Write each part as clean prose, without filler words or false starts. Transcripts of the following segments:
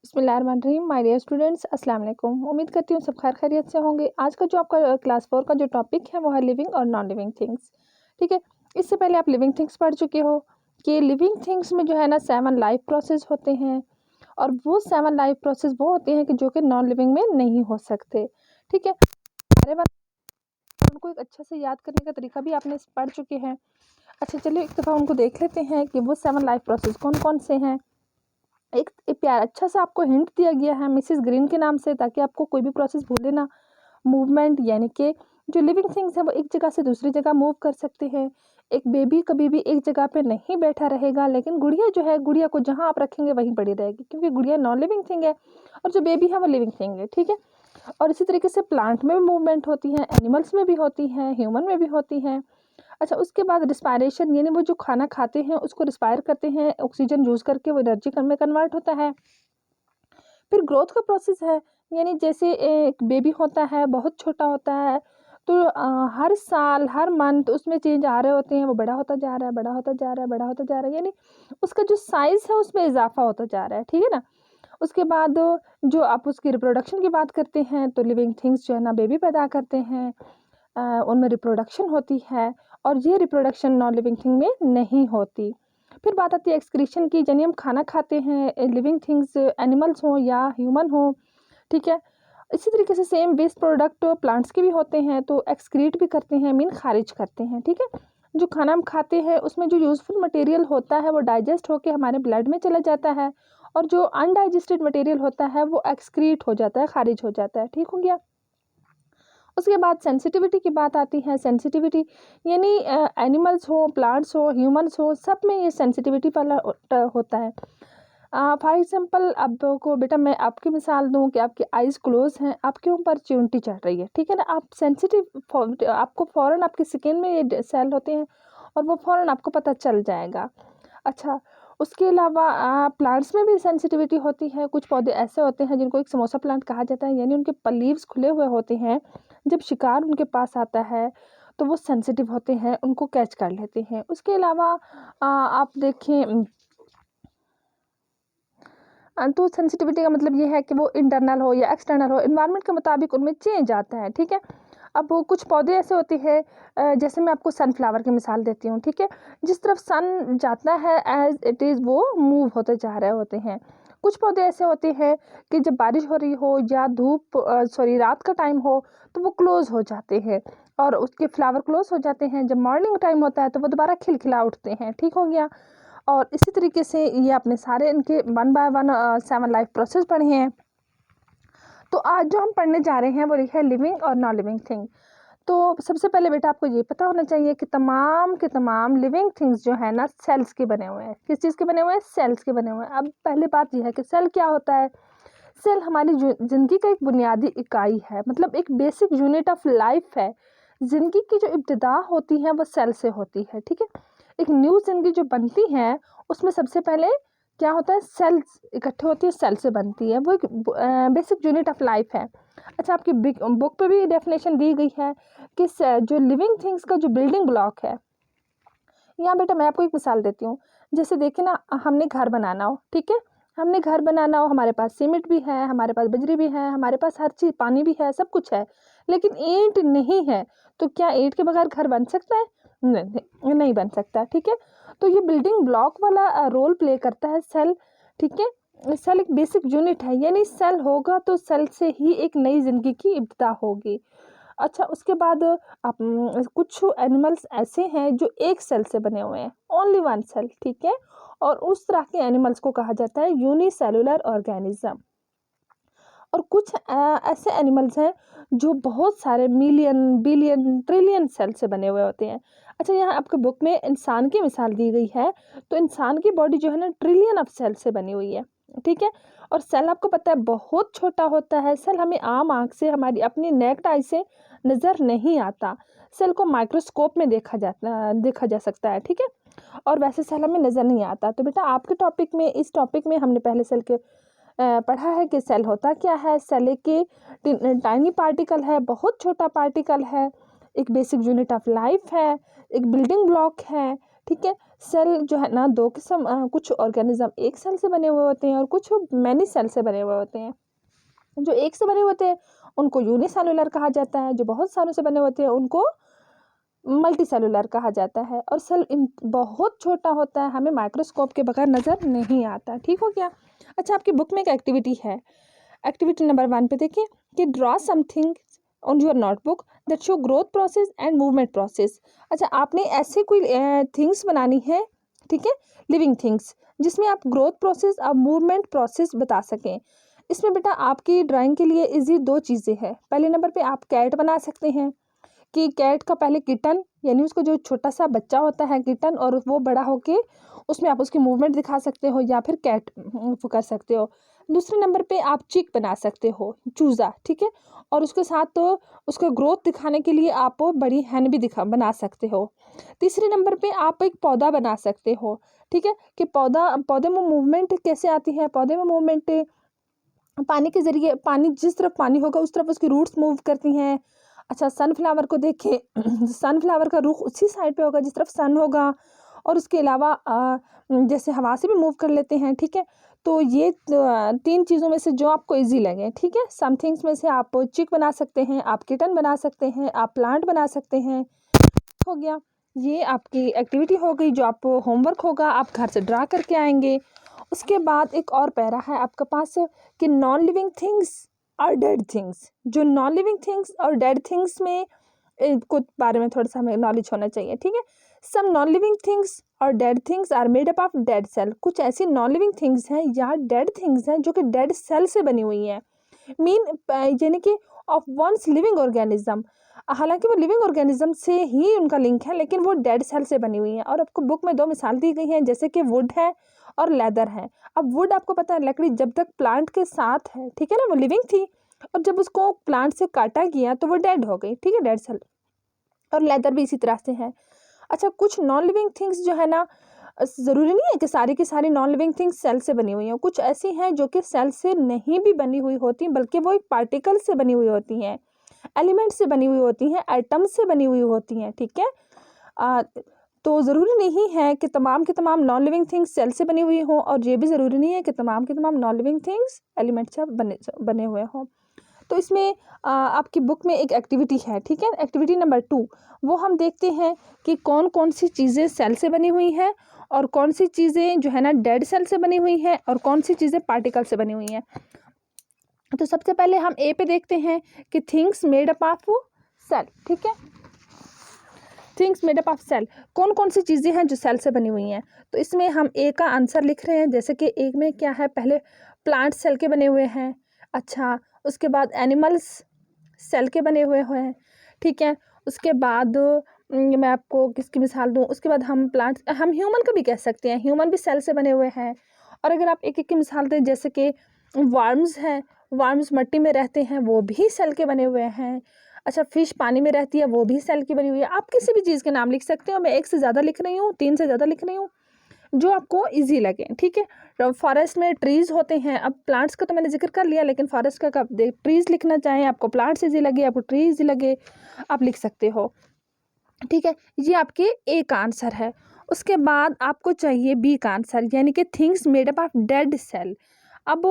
बिस्मिल्लाहिर्रहमानिर्रहीम। My dear students, अस्सलाम वालेकुम। उम्मीद करती हूँ सब खैर खैरियत से होंगे। आज का जो आपका क्लास 4 का जो टॉपिक है वो है लिविंग और नॉन लिविंग थिंग्स। ठीक है, इससे पहले आप लिविंग थिंग्स पढ़ चुके हो कि लिविंग थिंग्स में जो है ना 7 लाइफ प्रोसेस होते हैं, और वो 7 लाइफ प्रोसेस वो होते हैं कि जो कि नॉन लिविंग में नहीं हो सकते। ठीक है, सारे बात उनको एक अच्छे से याद करने का तरीका भी आपने पढ़ चुके हैं। अच्छा चलिए एक दफ़ा उनको देख लेते हैं कि वो 7 लाइफ प्रोसेस कौन कौन से हैं। एक प्यार अच्छा सा आपको हिंट दिया गया है मिसेस ग्रीन के नाम से, ताकि आपको कोई भी प्रोसेस भूले ना। मूवमेंट यानी कि जो लिविंग थिंग्स है वो एक जगह से दूसरी जगह मूव कर सकते हैं। एक बेबी कभी भी एक जगह पे नहीं बैठा रहेगा, लेकिन गुड़िया जो है, गुड़िया को जहाँ आप रखेंगे वहीं पड़ी रहेगी, क्योंकि गुड़िया नॉन लिविंग थिंग है और जो बेबी है वो लिविंग थिंग है। ठीक है, और इसी तरीके से प्लांट में भी मूवमेंट होती है, एनिमल्स में भी होती है, ह्यूमन में भी होती है। अच्छा, उसके बाद रिस्पायरेशन यानी वो जो खाना खाते हैं उसको रिस्पायर करते हैं, ऑक्सीजन यूज़ करके वो एनर्जी में कन्वर्ट होता है। फिर ग्रोथ का प्रोसेस है, यानी जैसे एक बेबी होता है, बहुत छोटा होता है, तो हर साल हर मंथ उसमें चेंज आ रहे होते हैं, वो बड़ा होता जा रहा है, बड़ा होता जा रहा है, बड़ा होता जा रहा है, यानी उसका जो साइज़ है उसमें इजाफा होता जा रहा है। ठीक है ना। उसके बाद जो आप उसकी रिप्रोडक्शन की बात करते हैं, तो लिविंग थिंग्स जो है ना बेबी पैदा करते हैं, उनमें रिप्रोडक्शन होती है, और ये रिप्रोडक्शन नॉन लिविंग थिंग में नहीं होती। फिर बात आती है एक्सक्रीशन की, यानी हम खाना खाते हैं, लिविंग थिंग्स एनिमल्स हों या ह्यूमन हों। ठीक है, इसी तरीके से सेम वेस्ट प्रोडक्ट प्लांट्स के भी होते हैं, तो एक्सक्रीट भी करते हैं, मीन खारिज करते हैं। ठीक है, जो खाना हम खाते हैं उसमें जो यूज़फुल मटेरियल होता है वो डाइजेस्ट होकर हमारे ब्लड में चला जाता है, और जो अनडाइजेस्टेड मटेरियल होता है वो एक्सक्रीट हो जाता है, खारिज हो जाता है। ठीक हो गया। उसके बाद सेंसिटिविटी की बात आती है। सेंसिटिविटी यानी एनिमल्स हो, प्लांट्स हो, ह्यूमंस हो, सब में ये सेंसिटिविटी वाला होता है। फॉर एग्जांपल आपको बेटा मैं आपकी मिसाल दूं कि आपकी आइज़ क्लोज हैं, आपके ऊपर चिमटी चढ़ रही है, ठीक है ना, आप सेंसिटिव, आपको फ़ौरन आपकी स्किन में ये सेल होते हैं और वो फ़ौरन आपको पता चल जाएगा। अच्छा, उसके अलावा प्लांट्स में भी सेंसिटिविटी होती है। कुछ पौधे ऐसे होते हैं जिनको एक समोसा प्लांट कहा जाता है, यानी उनके लीव्स खुले हुए होते हैं, जब शिकार उनके पास आता है तो वो सेंसिटिव होते हैं, उनको कैच कर लेते हैं। उसके अलावा आप देखें, तो सेंसिटिविटी का मतलब ये है कि वो इंटरनल हो या एक्सटर्नल हो, इन्वायरमेंट के मुताबिक उनमें चेंज आता है। ठीक है, अब वो कुछ पौधे ऐसे होते हैं, जैसे मैं आपको सनफ्लावर की मिसाल देती हूँ। ठीक है, जिस तरफ सन जाता है एज इट इज़ वो मूव होते जा रहे होते हैं। कुछ पौधे ऐसे होते हैं कि जब बारिश हो रही हो या रात का टाइम हो तो वो क्लोज हो जाते हैं, और उसके फ्लावर क्लोज हो जाते हैं। जब मॉर्निंग टाइम होता है तो वो दोबारा खिलखिला उठते हैं। ठीक हो गया। और इसी तरीके से ये आपने सारे इनके 1 बाय 1 7 लाइफ प्रोसेस पढ़े हैं। तो आज जो हम पढ़ने जा रहे हैं वो है लिविंग और नॉन लिविंग थिंग। तो सबसे पहले बेटा आपको ये पता होना चाहिए कि तमाम के तमाम लिविंग थिंग्स जो है ना सेल्स के बने हुए हैं। किस चीज़ के बने हुए हैं? सेल्स के बने हुए हैं। अब पहली बात यह है कि सेल क्या होता है। सेल हमारी ज़िंदगी का एक बुनियादी इकाई है, मतलब एक बेसिक यूनिट ऑफ लाइफ है। ज़िंदगी की जो इब्तिदा होती है वो सेल से होती है। ठीक है, एक न्यू ज़िंदगी जो बनती है उसमें सबसे पहले क्या होता है, सेल्स इकट्ठे होती है, सेल से बनती है, वो एक बेसिक यूनिट ऑफ लाइफ है। अच्छा, आपकी बुक पे भी डेफिनेशन दी गई है कि जो लिविंग थिंग्स का जो बिल्डिंग ब्लॉक है। यहाँ बेटा मैं आपको एक मिसाल देती हूँ। जैसे देखिए ना, हमने घर बनाना हो, ठीक है, हमने घर बनाना हो, हमारे पास सीमेंट भी है, हमारे पास बजरी भी है, हमारे पास हर चीज़, पानी भी है, सब कुछ है, लेकिन ईंट नहीं है। तो क्या ईंट के बगैर घर बन सकता है? नहीं, नहीं बन सकता। ठीक है, तो ये बिल्डिंग ब्लॉक वाला रोल प्ले करता है सेल। ठीक है, सेल एक बेसिक यूनिट है, यानी सेल होगा तो सेल से ही एक नई ज़िंदगी की इब्तिदा होगी। अच्छा, उसके बाद आप कुछ एनिमल्स ऐसे हैं जो एक सेल से बने हुए हैं, ओनली 1 सेल। ठीक है, और उस तरह के एनिमल्स को कहा जाता है यूनिसेलुलर ऑर्गेनिज्म। और कुछ ऐसे एनिमल्स हैं जो बहुत सारे मिलियन, बिलियन, ट्रिलियन सेल से बने हुए होते हैं। अच्छा, यहाँ आपके बुक में इंसान की मिसाल दी गई है, तो इंसान की बॉडी जो है ना ट्रिलियन ऑफ सेल से बनी हुई है। ठीक है, और सेल आपको पता है बहुत छोटा होता है। सेल हमें आम आँख से, हमारी अपनी नेक्ड आई से नज़र नहीं आता। सेल को माइक्रोस्कोप में देखा जा सकता है। ठीक है, और वैसे सेल हमें नज़र नहीं आता। तो बेटा आपके टॉपिक में, इस टॉपिक में हमने पहले सेल के पढ़ा है कि सेल होता क्या है। सेल एक टाइनी पार्टिकल है, बहुत छोटा पार्टिकल है, एक बेसिक यूनिट ऑफ लाइफ है, एक बिल्डिंग ब्लॉक है। ठीक है। सेल जो है ना दो किस्म, कुछ ऑर्गेनिज्म एक सेल से बने हुए होते हैं और कुछ मैनी सेल से बने हुए होते हैं। जो एक से बने होते हैं उनको यूनिसेलुलर कहा जाता है, जो बहुत सारों से बने होते हैं उनको मल्टी सेलुलर कहा जाता है। और सेल बहुत छोटा होता है, हमें माइक्रोस्कोप के बगैर नज़र नहीं आता। ठीक हो गया। अच्छा, आपकी बुक में एक एक्टिविटी है, एक्टिविटी नंबर 1 पे देखिए कि draw something on your notebook that show growth process and movement process. अच्छा, आपने ऐसे कोई थिंग्स बनानी है, ठीक है, लिविंग थिंग्स, जिसमें आप ग्रोथ प्रोसेस और मूवमेंट प्रोसेस बता सकें। इसमें बेटा आपकी ड्राइंग के लिए इजी 2 चीज़ें हैं। पहले नंबर पे आप कैट बना सकते हैं कि कैट का पहले किटन, यानी उसको जो छोटा सा बच्चा होता है किटन, और वो बड़ा होके उसमें आप उसकी मूवमेंट दिखा सकते हो या फिर कैट कर सकते हो। दूसरे नंबर पे आप चिक बना सकते हो, चूज़ा, ठीक है, और उसके साथ तो उसका ग्रोथ दिखाने के लिए आप बड़ी हैन भी बना सकते हो। तीसरे नंबर पे आप एक पौधा बना सकते हो, ठीक है, कि पौधे में मूवमेंट कैसे आती है। पौधे में मूवमेंट पानी के ज़रिए, पानी जिस तरफ पानी होगा उस तरफ उसकी रूट्स मूव करती हैं। अच्छा, सनफ्लावर को देखें सनफ्लावर का रुख उसी साइड पे होगा जिस तरफ सन होगा, और उसके अलावा जैसे हवा से भी मूव कर लेते हैं। ठीक है, तो ये 3 चीज़ों में से जो आपको इजी लगे, ठीक है। सम थिंग्स में से आप चिक बना सकते हैं, आप किटन बना सकते हैं, आप प्लांट बना सकते हैं। हो गया, ये आपकी एक्टिविटी हो गई, जो आप होमवर्क होगा आप घर से ड्रा करके आएंगे। उसके बाद एक और पैरा है आपके पास कि नॉन लिविंग थिंग्स और डेड थिंग्स। जो नॉन लिविंग थिंग्स और डेड थिंग्स में कुछ बारे में थोड़ा सा हमें नॉलेज होना चाहिए। ठीक है, सम नॉन लिविंग थिंग्स और dead things are made up of dead cell. कुछ ऐसी नॉन लिविंग थिंग्स हैं या डेड थिंग्स हैं जो कि डेड सेल से बनी हुई हैं। यानी कि ऑफ वंस लिविंग ऑर्गेनिज्म, हालांकि वो लिविंग ऑर्गेनिज्म से ही उनका लिंक है, लेकिन वो डेड सेल से बनी हुई है। और आपको बुक में 2 मिसाल दी गई हैं, जैसे कि वुड है और लेदर है। अब वुड आपको पता है लकड़ी जब तक प्लांट के साथ है, ठीक है ना, वो लिविंग थी, और जब उसको प्लांट से काटा गया तो वो डेड हो गई, ठीक है, डेड सेल। और लेदर भी इसी तरह से है। अच्छा, कुछ नॉन लिविंग थिंग्स जो है ना, ज़रूरी नहीं है कि सारी की सारी नॉन लिविंग थिंग्स सेल से बनी हुई हैं। कुछ ऐसी हैं जो कि सेल से नहीं भी बनी हुई होती, बल्कि वो एक पार्टिकल से बनी हुई होती हैं, एलिमेंट से बनी हुई होती हैं, एटम से बनी हुई होती हैं। ठीक है, तो ज़रूरी नहीं है कि तमाम के तमाम नॉन लिविंग थिंग्स सेल से बनी हुई हों, और ये भी ज़रूरी नहीं है कि तमाम के तमाम नॉन लिविंग थिंग्स एलिमेंट से बने हुए हों। तो इसमें आपकी बुक में एक एक्टिविटी है, ठीक है, एक्टिविटी नंबर 2। वो हम देखते हैं कि कौन कौन सी चीज़ें सेल से बनी हुई हैं और कौन सी चीज़ें जो है ना डेड सेल से बनी हुई हैं और कौन सी चीज़ें पार्टिकल से बनी हुई हैं। तो सबसे पहले हम ए पे देखते हैं कि things made up of cell. ठीक है, things made up of cell, कौन कौन सी चीज़ें हैं जो सेल से बनी हुई हैं। तो इसमें हम ए का आंसर लिख रहे हैं, जैसे कि एक में क्या है, पहले प्लांट सेल के बने हुए हैं। अच्छा, उसके बाद एनिमल्स सेल के बने हुए हैं। ठीक है, उसके बाद मैं आपको किसकी मिसाल दूं, उसके बाद हम ह्यूमन का भी कह सकते हैं, ह्यूमन भी सेल से बने हुए हैं। और अगर आप एक एक की मिसाल दें, जैसे कि वर्म्स हैं, वर्म्स मिट्टी में रहते हैं, वो भी सेल के बने हुए हैं। अच्छा, फिश पानी में रहती है, वो भी सेल की बनी हुई है। आप किसी भी चीज़ के नाम लिख सकते हो, मैं 1 से ज़्यादा लिख रही हूँ, 3 से ज़्यादा लिख रही हूँ, जो आपको इजी लगे। ठीक है, फॉरेस्ट में ट्रीज़ होते हैं। अब प्लांट्स का तो मैंने जिक्र कर लिया, लेकिन फॉरेस्ट का कब ट्रीज़ लिखना चाहें, आपको प्लांट्स इजी लगे, आपको ट्री इजी लगे, आप लिख सकते हो। ठीक है, ये आपके ए का आंसर है। उसके बाद आपको चाहिए बी का आंसर, यानी कि things made up of dead cell. अब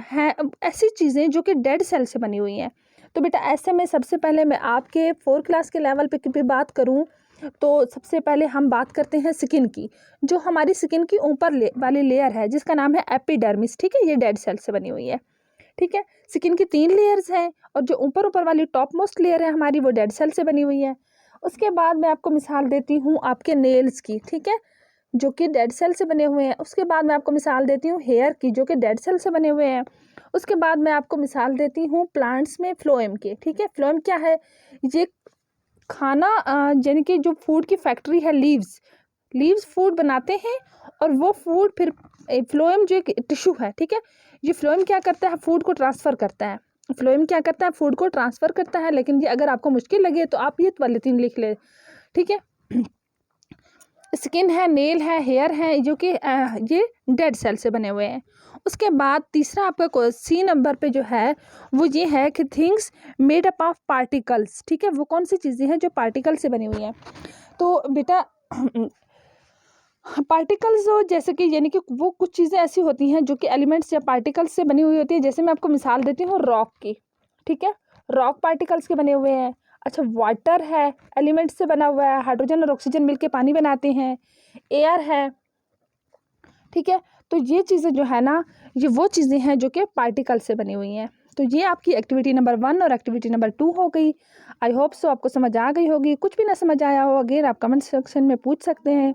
है ऐसी चीज़ें जो कि डेड सेल से बनी हुई हैं। तो बेटा ऐसे में सबसे पहले मैं आपके 4 क्लास के लेवल पे भी बात करूं, तो सबसे पहले हम बात करते हैं स्किन की। जो हमारी स्किन की ऊपर वाली लेयर है, जिसका नाम है एपिडर्मिस, ठीक है, ये डेड सेल से बनी हुई है। ठीक है, स्किन की 3 लेयर्स हैं, और जो ऊपर ऊपर वाली टॉप मोस्ट लेयर है हमारी, वो डेड सेल से बनी हुई है। उसके बाद मैं आपको मिसाल देती हूँ आपके नेल्स की, ठीक है, जो कि डेड सेल से बने हुए हैं। उसके बाद मैं आपको मिसाल देती हूँ हेयर की, जो कि डेड सेल से बने हुए हैं। उसके बाद मैं आपको मिसाल देती हूँ प्लांट्स में फ्लोएम के। ठीक है, फ्लोएम क्या है, ये खाना यानी कि जो फूड की फैक्ट्री है, लीव्स फूड बनाते हैं, और वो फूड फिर फ्लोएम जो एक टिश्यू है, ठीक है, ये फ्लोएम क्या करता है, फूड को ट्रांसफ़र करता है। फ्लोएम क्या करता है, फूड को ट्रांसफ़र करता है। लेकिन ये अगर आपको मुश्किल लगे तो आप ये वाले 3 लिख ले। ठीक है, स्किन है, नेल है, हेयर है, जो कि ये डेड सेल से बने हुए हैं। उसके बाद तीसरा आपका सी नंबर पे जो है वो ये है कि things made up of particles. ठीक है, वो कौन सी चीज़ें हैं जो पार्टिकल से बनी हुई हैं। तो बेटा पार्टिकल्स जो जैसे कि यानी कि वो कुछ चीज़ें ऐसी होती हैं जो कि एलिमेंट्स या पार्टिकल्स से बनी हुई होती है। जैसे मैं आपको मिसाल देती हूँ रॉक की, ठीक है, रॉक पार्टिकल्स के बने हुए हैं। अच्छा, वाटर है, एलिमेंट्स से बना हुआ है, हाइड्रोजन और ऑक्सीजन मिलके पानी बनाते हैं। एयर है, ठीक है। तो ये चीज़ें जो है ना, ये वो चीज़ें हैं जो कि पार्टिकल से बनी हुई हैं। तो ये आपकी एक्टिविटी नंबर 1 और एक्टिविटी नंबर 2 हो गई। आई होप सो आपको समझ आ गई होगी। कुछ भी ना समझ आया हो अगेन आप कमेंट सेक्शन में पूछ सकते हैं।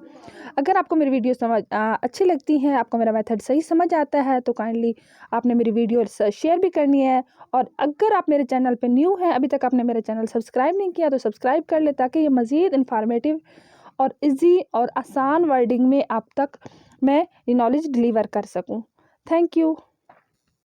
अगर आपको मेरी वीडियो अच्छी लगती है, आपको मेरा मेथड सही समझ आता है, तो काइंडली आपने मेरी वीडियो शेयर भी करनी है। और अगर आप मेरे चैनल पे न्यू हैं, अभी तक आपने मेरा चैनल सब्सक्राइब नहीं किया, तो सब्सक्राइब कर ले, ताकि ये मज़ीद इन्फॉर्मेटिव और इजी और आसान वर्डिंग में आप तक मैं ये नॉलेज डिलीवर कर सकूं। Thank you.